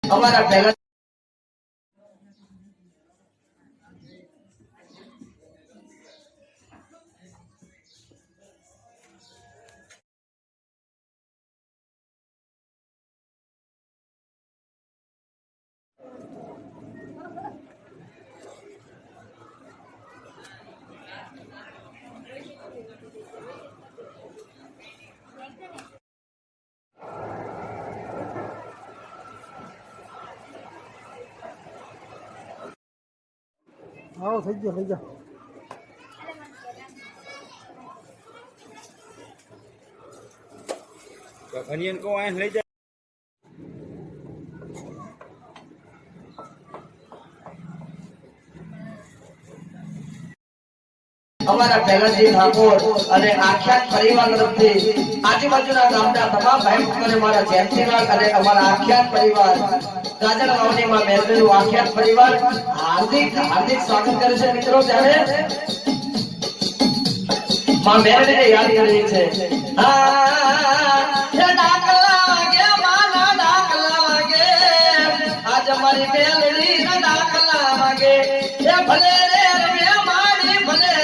અમારા પહેલા આવો થઈ ગયો અનિયન કો આ લઈ જાય અમારા પહેલાજી ઠાકોર અને આખ્યાન પરિવાર તરફથી આજુબાજુના ગામના તમામ ભાઈ ભક્તોને મારા જયંતિલાલ અને અમારા આખ્યાન પરિવાર રાજા વાવણીમાં મેળવેલું આખ્યાન પરિવાર હાર્દિક સ્વાગત કરે છે મિત્રો ત્યારે માં મેળવીને યાદ કરી છે આજ અમારી મેલડી ના દાખલા વાગે ભલે